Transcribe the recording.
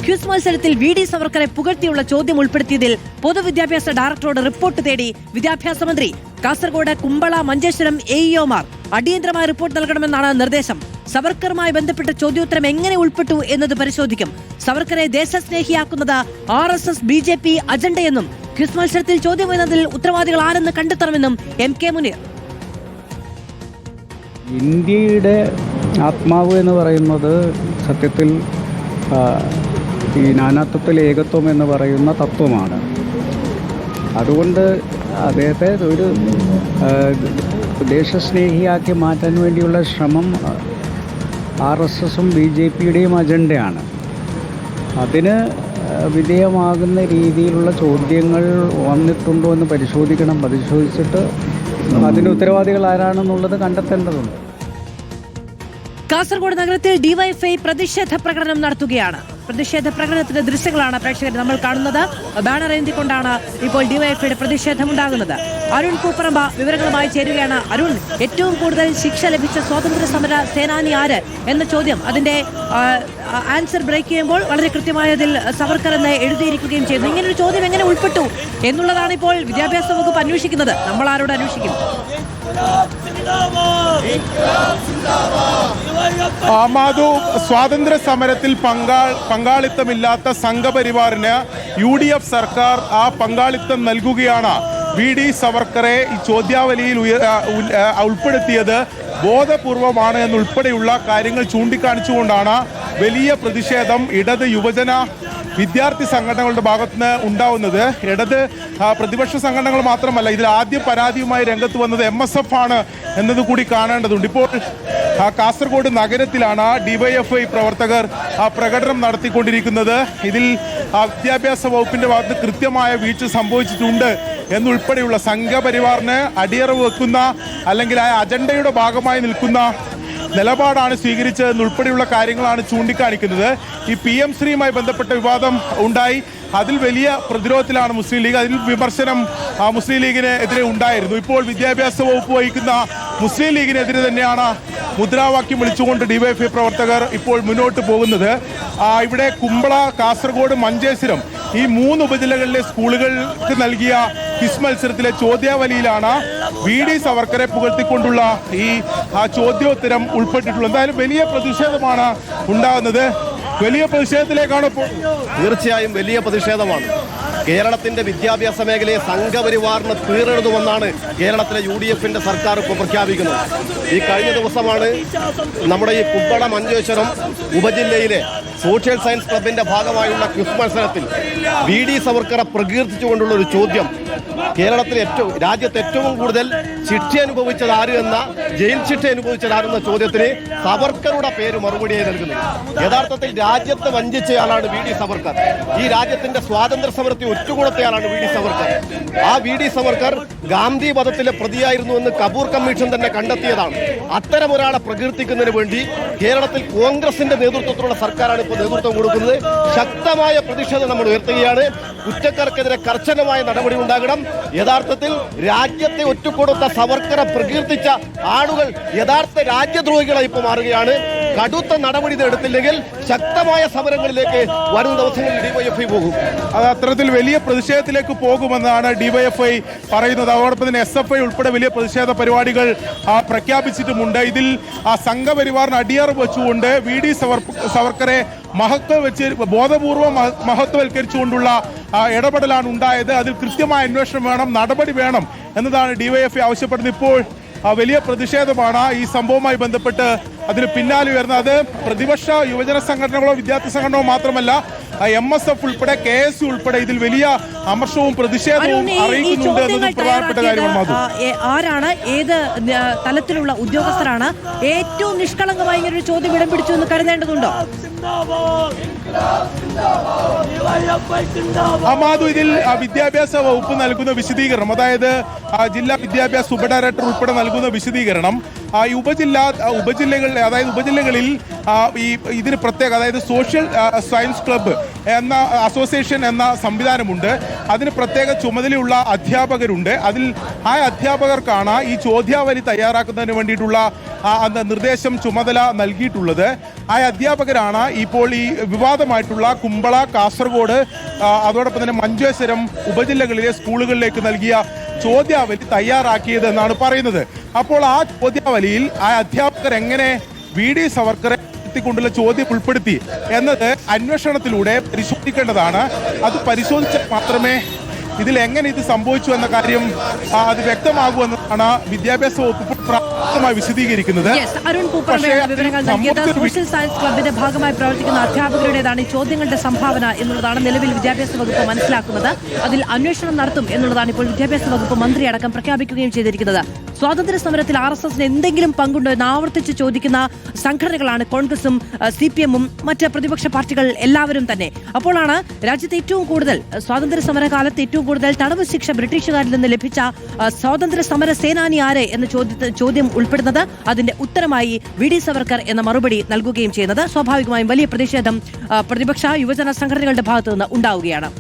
Quiz മത്സരത്തിൽ VD. സവർക്കറെ പുകഴ്ത്തിയുള്ള ചോദ്യം ഉൾപ്പെടുത്തിയതിൽ പൊതുവിദ്യാഭ്യാസ ഡയറക്ടറോട് റിപ്പോർട്ട് തേടി വിദ്യാഭ്യാസ മന്ത്രി. കാസർഗോഡ്, കുമ്പള, മഞ്ചേശ്വരം AEOമാർ അടിയന്തരമായ റിപ്പോർട്ട് നൽകണമെന്നാണ് നിർദ്ദേശം. സവർക്കറുമായി ബന്ധപ്പെട്ട ചോദ്യോത്തരം എങ്ങനെ ഉൾപ്പെട്ടു എന്നത് പരിശോധിക്കും. സവർക്കറെ ദേശസ്നേഹിയാക്കുന്നത് RSS BJP അജണ്ടയെന്നും ക്വിസ് മത്സരത്തിൽ ചോദ്യം വരുന്നതിൽ ഉത്തരവാദികൾ ആരെന്ന് കണ്ടെത്തണമെന്നും MK മുനീർ. ഇന്ത്യയുടെ ആത്മാവ് എന്ന് പറയുന്നത് സത്യത്തിൽ ഈ നാനാത്വത്തിൽ ഏകത്വം എന്ന് പറയുന്ന തത്വമാണ്. അതുകൊണ്ട് അദ്ദേഹത്തെ ഒരു ദേശസ്നേഹിയാക്കി മാറ്റാൻ വേണ്ടിയുള്ള ശ്രമം RSSഉം BJPയുടെയും അജണ്ടയാണ്. അതിന് വിധേയമാകുന്ന രീതിയിലുള്ള ചോദ്യങ്ങൾ വന്നിട്ടുണ്ടോ എന്ന് പരിശോധിച്ചിട്ട് അതിൻ്റെ ഉത്തരവാദികൾ ആരാണെന്നുള്ളത് കണ്ടെത്തേണ്ടതുണ്ട്. കാസർഗോഡ് നഗരത്തിൽ DYFI പ്രതിഷേധ പ്രകടനം നടത്തുകയാണ്. പ്രതിഷേധ പ്രകടനത്തിന്റെ ദൃശ്യങ്ങളാണ് പ്രേക്ഷകർ നമ്മൾ കാണുന്നത്. ബാനർ ഏന്തിക്കൊണ്ടാണ് ഇപ്പോൾ DYFIയുടെ പ്രതിഷേധമുണ്ടാകുന്നത്. അരുൺ പൂപ്പറമ്പ വിവരങ്ങളുമായി ചേരുകയാണ്. അരുൺ, ഏറ്റവും കൂടുതൽ ശിക്ഷ ലഭിച്ച സ്വാതന്ത്ര്യ സമര സേനാനി ആര് എന്ന ചോദ്യം, അതിന്റെ ആൻസർ ബ്രേക്ക് ചെയ്യുമ്പോൾ വളരെ കൃത്യമായതിൽ സവർക്കർ എന്ന് എഴുതിയിരിക്കുകയും ചെയ്യുന്നു. ഇങ്ങനൊരു ചോദ്യം എങ്ങനെ ഉൾപ്പെട്ടു എന്നുള്ളതാണ് ഇപ്പോൾ വിദ്യാഭ്യാസ വകുപ്പ് അന്വേഷിക്കുന്നത്. നമ്മൾ ആരോട് അന്വേഷിക്കും? മാധു, സ്വാതന്ത്ര്യ സമരത്തിൽ പങ്കാളിത്തമില്ലാത്ത സംഘപരിവാറിന് UDF സർക്കാർ ആ പങ്കാളിത്തം നൽകുകയാണ്. വി.ഡി. സവർക്കറെ ഈ ചോദ്യാവലിയിൽ ഉൾപ്പെടുത്തിയത് ബോധപൂർവമാണ് എന്നുൾപ്പെടെയുള്ള കാര്യങ്ങൾ ചൂണ്ടിക്കാണിച്ചുകൊണ്ടാണ് വലിയ പ്രതിഷേധം ഇടത് യുവജന വിദ്യാർത്ഥി സംഘടനകളുടെ ഭാഗത്തുനിന്ന് ഉണ്ടാവുന്നത്. ഇടത് പ്രതിപക്ഷ സംഘടനകൾ മാത്രമല്ല, ഇതിൽ ആദ്യം പരാതിയുമായി രംഗത്ത് വന്നത് MSF ആണ് എന്നത് കൂടി കാണേണ്ടതുണ്ട്. ഇപ്പോൾ കാസർഗോഡ് നഗരത്തിലാണ് DYFI പ്രവർത്തകർ പ്രകടനം നടത്തിക്കൊണ്ടിരിക്കുന്നത്. ഇതിൽ വിദ്യാഭ്യാസ വകുപ്പിന്റെ ഭാഗത്ത് കൃത്യമായ വീഴ്ച സംഭവിച്ചിട്ടുണ്ട് എന്നുൾപ്പെടെയുള്ള സംഘപരിവാറിന് അടിയറവ് വെക്കുന്ന അല്ലെങ്കിൽ ആ അജണ്ടയുടെ ഭാഗമായി നിൽക്കുന്ന നിലപാടാണ് സ്വീകരിച്ചതെന്നുൾപ്പെടെയുള്ള കാര്യങ്ങളാണ് ചൂണ്ടിക്കാണിക്കുന്നത്. ഈ PM ശ്രീയുമായി ബന്ധപ്പെട്ട വിവാദം ഉണ്ടായി. അതിൽ വലിയ പ്രതിരോധത്തിലാണ് മുസ്ലിം ലീഗ്. അതിൽ വിമർശനം മുസ്ലിം ലീഗിന് എതിരെ ഉണ്ടായിരുന്നു. ഇപ്പോൾ വിദ്യാഭ്യാസ വകുപ്പ് വഹിക്കുന്ന മുസ്ലിം ലീഗിനെതിരെ തന്നെയാണ് മുദ്രാവാക്യം വിളിച്ചുകൊണ്ട് DYFI പ്രവർത്തകർ ഇപ്പോൾ മുന്നോട്ട് പോകുന്നത്. ഇവിടെ കുമ്പള, കാസർഗോഡ്, മഞ്ചേശ്വരം ഈ 3 ഉപജില്ലകളിലെ സ്കൂളുകൾക്ക് നൽകിയ ക്വിസ് മത്സരത്തിലെ ചോദ്യാവലിയിലാണ് വി.ഡി. സവർക്കറെ പുകഴ്ത്തിക്കൊണ്ടുള്ള ഈ ചോദ്യോത്തരം ഉൾപ്പെട്ടിട്ടുള്ളത്. എന്തായാലും വലിയ പ്രതിഷേധമാണ് ഉണ്ടാകുന്നത്. വലിയ പ്രതിഷേധത്തിലേക്കാണ് ഇപ്പോൾ. തീർച്ചയായും വലിയ പ്രതിഷേധമാണ്. കേരളത്തിന്റെ വിദ്യാഭ്യാസ മേഖലയെ സംഘപരിവാറിന് തീരെഴുതുമെന്നാണ് കേരളത്തിലെ UDFന്റെ സർക്കാർ ഇപ്പോൾ പ്രഖ്യാപിക്കുന്നത്. ഈ കഴിഞ്ഞ ദിവസമാണ് നമ്മുടെ ഈ കുമ്പള, മഞ്ചേശ്വരം ഉപജില്ലയിലെ സോഷ്യൽ സയൻസ് ക്ലബിന്റെ ഭാഗമായുള്ള ക്വിസ് മത്സരത്തിൽ വി.ഡി. സവർക്കറെ പ്രകീർത്തിച്ചുകൊണ്ടുള്ള ഒരു ചോദ്യം, കേരളത്തിലെ രാജ്യത്ത് ഏറ്റവും കൂടുതൽ ശിക്ഷ അനുഭവിച്ചത് ആര് എന്ന, ജയിൽ ശിക്ഷ അനുഭവിച്ചത് ആരെന്ന ചോദ്യത്തിന് സവർക്കറുടെ പേര് മറുപടിയായി നൽകുന്നു. യഥാർത്ഥത്തിൽ രാജ്യത്തെ വഞ്ചിച്ചയാളാണ് വി.ഡി. സവർക്കർ. ഈ രാജ്യത്തിന്റെ സ്വാതന്ത്ര്യ സമരത്തെ ഒറ്റുകൊടുത്തയാളാണ് വി.ഡി. സവർക്കർ. ആ വി.ഡി. സവർക്കർ ഗാന്ധി വധത്തിലെ പ്രതിയായിരുന്നു എന്ന് കപൂർ കമ്മീഷൻ തന്നെ കണ്ടെത്തിയതാണ്. അത്തരം ഒരാളെ പ്രകീർത്തിക്കുന്നതിന് വേണ്ടി കേരളത്തിൽ കോൺഗ്രസിന്റെ നേതൃത്വത്തിലുള്ള സർക്കാരാണ് ഇപ്പോൾ നേതൃത്വം കൊടുക്കുന്നത്. ശക്തമായ പ്രതിഷേധം നമ്മൾ ഉയർത്തുകയാണ്. കുറ്റക്കാർക്കെതിരെ കർശനമായ നടപടി ഉണ്ടാകണം. യഥാർത്ഥത്തിൽ രാജ്യത്തെ ഒറ്റുകൊടുത്ത സവർക്കറെ പ്രകീർത്തിച്ച ആളുകൾ യഥാർത്ഥ രാജ്യദ്രോഹികളായി ഇപ്പോൾ മാറുകയാണ്. കടുത്ത നടപടി എടുത്തില്ലെങ്കിൽ ശക്തമായ സമരങ്ങളിലേക്ക് വരും ദിവസങ്ങളിൽ DYFI പോകും. അത് അത്തരത്തിൽ വലിയ പ്രതിഷേധത്തിലേക്ക് പോകുമെന്നാണ് DYFI പറയുന്നത്. അതോടൊപ്പം തന്നെ SFI ഉൾപ്പെടെ വലിയ പ്രതിഷേധ പരിപാടികൾ പ്രഖ്യാപിച്ചിട്ടുമുണ്ട്. ഇതിൽ സംഘപരിവാറിന് അടിയറവ് വെച്ചുകൊണ്ട് വി.ഡി. സവർക്കറെ ബോധപൂർവം മഹത്വവൽക്കരിച്ചുകൊണ്ടുള്ള ഇടപെടലാണ് ഉണ്ടായത്. അതിൽ കൃത്യമായ അന്വേഷണം വേണം, നടപടി വേണം എന്നതാണ് DYFI ആവശ്യപ്പെടുന്നത്. ഇപ്പോൾ വലിയ പ്രതിഷേധമാണ് ഈ സംഭവവുമായി ബന്ധപ്പെട്ട് അതിന് പിന്നാലെ വരുന്നത്. അത് പ്രതിപക്ഷ യുവജന സംഘടനകളോ വിദ്യാർത്ഥി സംഘടനകളോ മാത്രമല്ല, MSF ഉൾപ്പെടെ KSU ഉൾപ്പെടെ ഇതിൽ വലിയ അമർഷവും പ്രതിഷേധവും അറിയിക്കുന്നുണ്ട് എന്നത് പ്രധാനപ്പെട്ട കാര്യമാണ്. ആരാണ്, ഏത് തലത്തിലുള്ള ഉദ്യോഗസ്ഥരാണ് ഏറ്റവും നിഷ്കളങ്കമായി ഇങ്ങനെ ഒരു ചോദ്യം ഇടം പിടിച്ചു എന്ന് കരുതേണ്ടതുണ്ടോ? അമാദു, ഇതിൽ വിദ്യാഭ്യാസ വകുപ്പ് നൽകുന്ന വിശദീകരണം, അതായത് ജില്ലാ വിദ്യാഭ്യാസ ഉപ ഡയറക്ടർ ഉൾപ്പെടെ നൽകുന്ന വിശദീകരണം, ഈ ഉപജില്ലകളിൽ അതായത് ഉപജില്ലകളിൽ ഈ ഇതിന് പ്രത്യേക, അതായത് സോഷ്യൽ സയൻസ് ക്ലബ്ബ് എന്ന അസോസിയേഷൻ എന്ന സംവിധാനമുണ്ട്. അതിന് പ്രത്യേക ചുമതലയുള്ള അധ്യാപകരുണ്ട്. അതിൽ ആ അധ്യാപകർക്കാണ് ഈ ചോദ്യാവലി തയ്യാറാക്കുന്നതിന് വേണ്ടിയിട്ടുള്ള നിർദ്ദേശം ചുമതല നൽകിയിട്ടുള്ളത്. ആ അധ്യാപകരാണ് ഇപ്പോൾ ഈ വിവാദമായിട്ടുള്ള കുമ്പള, കാസർഗോഡ്, അതോടൊപ്പം തന്നെ മഞ്ചേശ്വരം ഉപജില്ലകളിലെ സ്കൂളുകളിലേക്ക് നൽകിയ ചോദ്യാവലി തയ്യാറാക്കിയത് എന്നാണ് പറയുന്നത്. അപ്പോൾ ആ ചോദ്യാവലിയിൽ ആ അധ്യാപകർ എങ്ങനെ VD സവർക്കറെ കൊണ്ടുള്ള ചോദ്യം ഉൾപ്പെടുത്തി എന്നത് അന്വേഷണത്തിലൂടെ പരിശോധിക്കേണ്ടതാണ്. അത് പരിശോധിച്ചാൽ മാത്രമേ ഇതിൽ എങ്ങനെ ഇത് സംഭവിച്ചു എന്ന കാര്യം അത് വ്യക്തമാകൂ എന്നതാണ് വിദ്യാഭ്യാസ വകുപ്പ് പ്രാഥമികമായി വിശദീകരിക്കുന്നത്. അരുൺ പൂപ്പറമ്പയാണ് വിവരങ്ങൾ നൽകിയത്. സോഷ്യൽ സയൻസ് ക്ലബിന്റെ ഭാഗമായി പ്രവർത്തിക്കുന്ന അധ്യാപകരുടേതാണ് ഈ ചോദ്യങ്ങളുടെ സംഭാവന എന്നുള്ളതാണ് നിലവിൽ വിദ്യാഭ്യാസ വകുപ്പ് മനസ്സിലാക്കുന്നത്. അതിൽ അന്വേഷണം നടത്തും എന്നുള്ളതാണ് ഇപ്പോൾ വിദ്യാഭ്യാസ വകുപ്പ് മന്ത്രി അടക്കം പ്രഖ്യാപിക്കുകയും ചെയ്തിരിക്കുന്നത്. സ്വാതന്ത്ര്യ സമരത്തിൽ RSSന് എന്തെങ്കിലും പങ്കുണ്ടോ എന്ന് ആവർത്തിച്ച് ചോദിക്കുന്ന സംഘടനകളാണ് കോൺഗ്രസും CPM-ഉം മറ്റ് പ്രതിപക്ഷ പാർട്ടികൾ എല്ലാവരും തന്നെ. അപ്പോഴാണ് രാജ്യത്ത് ഏറ്റവും കൂടുതൽ സ്വാതന്ത്ര്യ സമരകാലത്ത് ഏറ്റവും കൂടുതൽ തടവ് ശിക്ഷ ബ്രിട്ടീഷുകാരിൽ നിന്ന് ലഭിച്ച സ്വാതന്ത്ര്യ സമര സേനാനി ആരെ എന്ന ചോദ്യം ഉൾപ്പെടുന്നത്. അതിന്റെ ഉത്തരമായി VD സവർക്കർ എന്ന മറുപടി നൽകുകയും ചെയ്യുന്നത്. സ്വാഭാവികമായും വലിയ പ്രതിഷേധം പ്രതിപക്ഷ യുവജന സംഘടനകളുടെ ഭാഗത്തു നിന്ന് ഉണ്ടാവുകയാണ്.